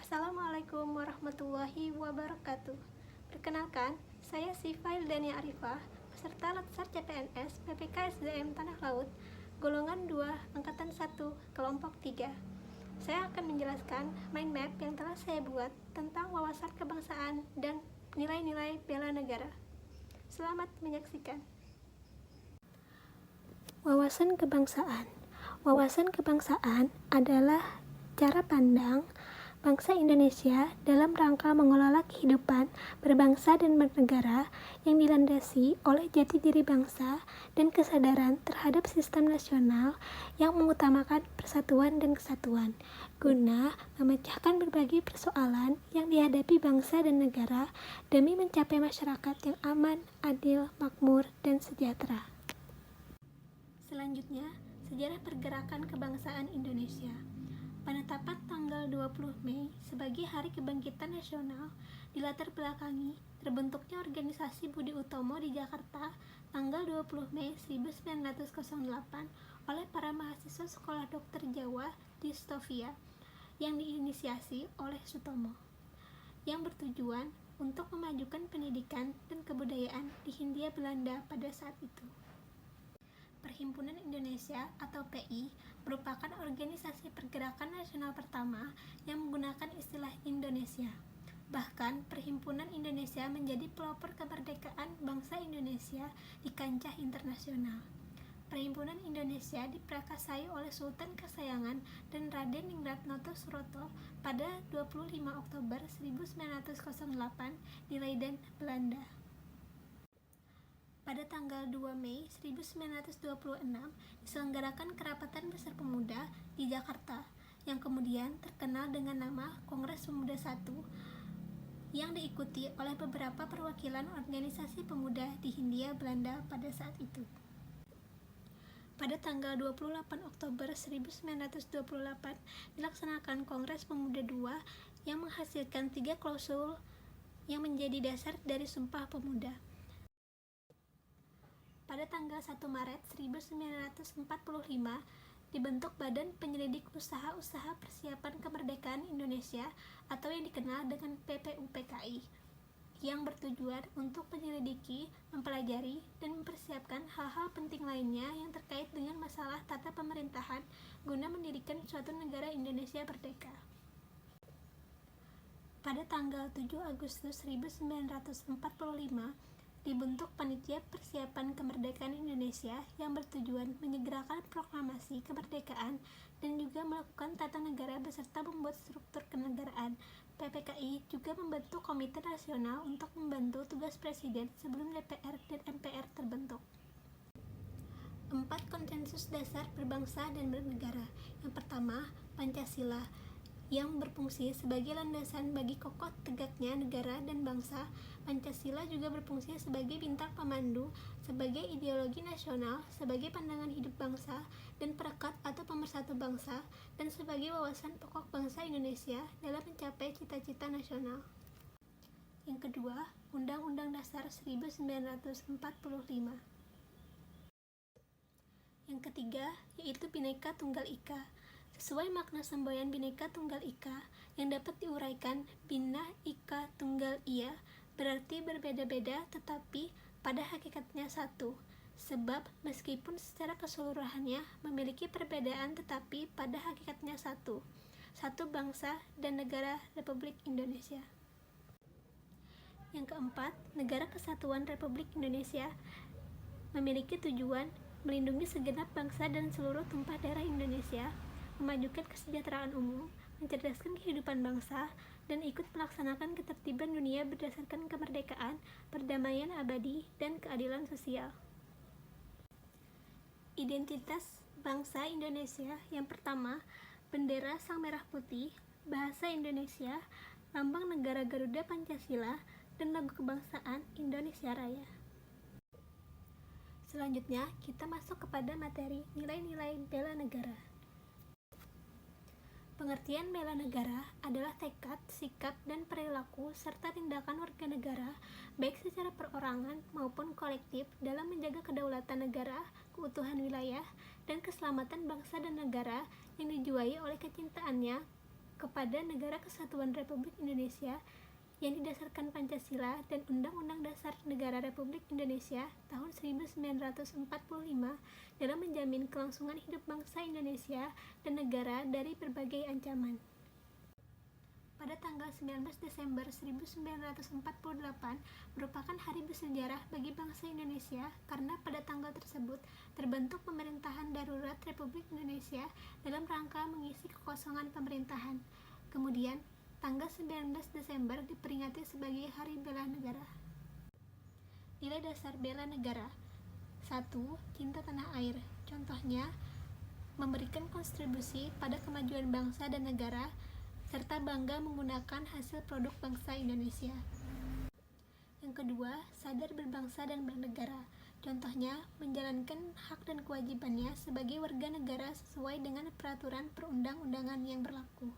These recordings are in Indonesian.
Assalamualaikum warahmatullahi wabarakatuh. Perkenalkan, saya Sifail Dania Arifah, peserta Latsar CPNS PPKSDM Tanah Laut, golongan 2, angkatan 1, kelompok 3. Saya akan menjelaskan mind map yang telah saya buat tentang wawasan kebangsaan dan nilai-nilai bela negara. Selamat menyaksikan. Wawasan kebangsaan. Wawasan kebangsaan adalah cara pandang bangsa Indonesia dalam rangka mengelola kehidupan berbangsa dan bernegara yang dilandasi oleh jati diri bangsa dan kesadaran terhadap sistem nasional yang mengutamakan persatuan dan kesatuan, guna memecahkan berbagai persoalan yang dihadapi bangsa dan negara demi mencapai masyarakat yang aman, adil, makmur, dan sejahtera. Selanjutnya, sejarah pergerakan kebangsaan Indonesia. Penetapan tanggal 20 Mei sebagai Hari Kebangkitan Nasional dilatar belakangi terbentuknya organisasi Budi Utomo di Jakarta tanggal 20 Mei 1908 oleh para mahasiswa Sekolah Dokter Jawa di Stovia yang diinisiasi oleh Sutomo, yang bertujuan untuk memajukan pendidikan dan kebudayaan di Hindia Belanda pada saat itu. Perhimpunan Indonesia atau PI merupakan organisasi pergerakan nasional pertama yang menggunakan istilah Indonesia. Bahkan, Perhimpunan Indonesia menjadi pelopor kemerdekaan bangsa Indonesia di kancah internasional. Perhimpunan Indonesia diprakarsai oleh Sultan Kasayangan dan Raden Ningrat Noto Suroto pada 25 Oktober 1908 di Leiden, Belanda. Pada tanggal 2 Mei 1926 diselenggarakan Kerapatan Besar Pemuda di Jakarta yang kemudian terkenal dengan nama Kongres Pemuda I yang diikuti oleh beberapa perwakilan organisasi pemuda di Hindia Belanda pada saat itu. Pada tanggal 28 Oktober 1928 dilaksanakan Kongres Pemuda II yang menghasilkan 3 klausul yang menjadi dasar dari Sumpah Pemuda. Pada tanggal 1 Maret 1945 dibentuk Badan Penyelidik Usaha-Usaha Persiapan Kemerdekaan Indonesia atau yang dikenal dengan PPUPKI yang bertujuan untuk menyelidiki, mempelajari, dan mempersiapkan hal-hal penting lainnya yang terkait dengan masalah tata pemerintahan guna mendirikan suatu negara Indonesia merdeka. Pada tanggal 7 Agustus 1945 dibentuk Panitia Persiapan Kemerdekaan Indonesia yang bertujuan menyegerakan proklamasi kemerdekaan dan juga melakukan tata negara beserta membuat struktur kenegaraan. PPKI juga membentuk Komite Nasional untuk membantu tugas Presiden sebelum DPR dan MPR terbentuk. 4 konsensus dasar berbangsa dan bernegara. Yang pertama, Pancasila, yang berfungsi sebagai landasan bagi kokoh tegaknya negara dan bangsa. Pancasila juga berfungsi sebagai bintang pemandu, sebagai ideologi nasional, sebagai pandangan hidup bangsa dan perekat atau pemersatu bangsa, dan sebagai wawasan pokok bangsa Indonesia dalam mencapai cita-cita nasional. Yang kedua, Undang-Undang Dasar 1945. Yang ketiga, yaitu Bhinneka Tunggal Ika. Sesuai makna semboyan Bhinneka Tunggal Ika yang dapat diuraikan Bhina Ika Tunggal Ia, berarti berbeda-beda tetapi pada hakikatnya satu. Sebab meskipun secara keseluruhannya memiliki perbedaan tetapi pada hakikatnya satu. Satu bangsa dan negara Republik Indonesia. Yang keempat, Negara Kesatuan Republik Indonesia memiliki tujuan melindungi segenap bangsa dan seluruh tumpah darah Indonesia, memajukan kesejahteraan umum, mencerdaskan kehidupan bangsa, dan ikut melaksanakan ketertiban dunia berdasarkan kemerdekaan, perdamaian abadi, dan keadilan sosial. Identitas bangsa Indonesia yang pertama, bendera sang merah putih, bahasa Indonesia, lambang negara Garuda Pancasila, dan lagu kebangsaan Indonesia Raya. Selanjutnya, kita masuk kepada materi nilai-nilai bela negara. Pengertian bela negara adalah tekad, sikap, dan perilaku serta tindakan warga negara, baik secara perorangan maupun kolektif dalam menjaga kedaulatan negara, keutuhan wilayah, dan keselamatan bangsa dan negara yang dijiwai oleh kecintaannya kepada Negara Kesatuan Republik Indonesia yang didasarkan Pancasila dan Undang-Undang Dasar Negara Republik Indonesia tahun 1945 dalam menjamin kelangsungan hidup bangsa Indonesia dan negara dari berbagai ancaman. Pada tanggal 19 Desember 1948 merupakan hari bersejarah bagi bangsa Indonesia karena pada tanggal tersebut terbentuk pemerintahan darurat Republik Indonesia dalam rangka mengisi kekosongan pemerintahan. Kemudian, tanggal 19 Desember diperingati sebagai Hari Bela Negara. Nilai dasar bela negara: 1. Cinta tanah air. Contohnya, memberikan kontribusi pada kemajuan bangsa dan negara serta bangga menggunakan hasil produk bangsa Indonesia. Yang kedua, sadar berbangsa dan bernegara. Contohnya, menjalankan hak dan kewajibannya sebagai warga negara sesuai dengan peraturan perundang-undangan yang berlaku.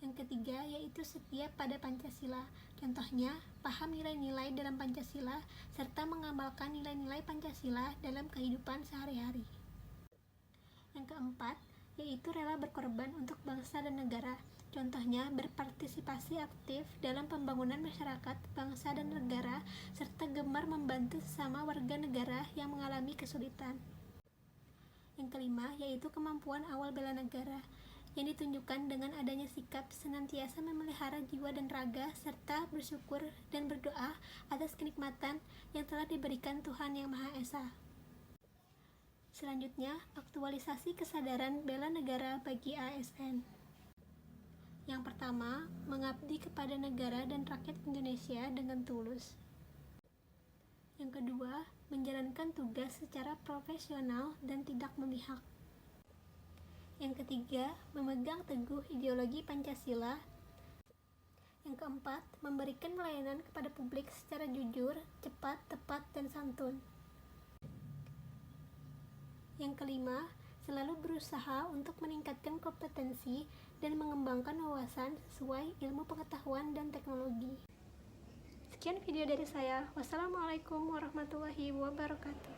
Yang ketiga, yaitu setia pada Pancasila. Contohnya, paham nilai-nilai dalam Pancasila serta mengamalkan nilai-nilai Pancasila dalam kehidupan sehari-hari. Yang keempat, yaitu rela berkorban untuk bangsa dan negara. Contohnya, berpartisipasi aktif dalam pembangunan masyarakat, bangsa dan negara, serta gemar membantu sesama warga negara yang mengalami kesulitan. Yang kelima, yaitu kemampuan awal bela negara, yang ditunjukkan dengan adanya sikap senantiasa memelihara jiwa dan raga, serta bersyukur dan berdoa atas kenikmatan yang telah diberikan Tuhan Yang Maha Esa. Selanjutnya, aktualisasi kesadaran bela negara bagi ASN. Yang pertama, mengabdi kepada negara dan rakyat Indonesia dengan tulus. Yang kedua, menjalankan tugas secara profesional dan tidak memihak. Yang ketiga, memegang teguh ideologi Pancasila. Yang keempat, memberikan pelayanan kepada publik secara jujur, cepat, tepat, dan santun. Yang kelima, selalu berusaha untuk meningkatkan kompetensi dan mengembangkan wawasan sesuai ilmu pengetahuan dan teknologi. Sekian video dari saya. Wassalamualaikum warahmatullahi wabarakatuh.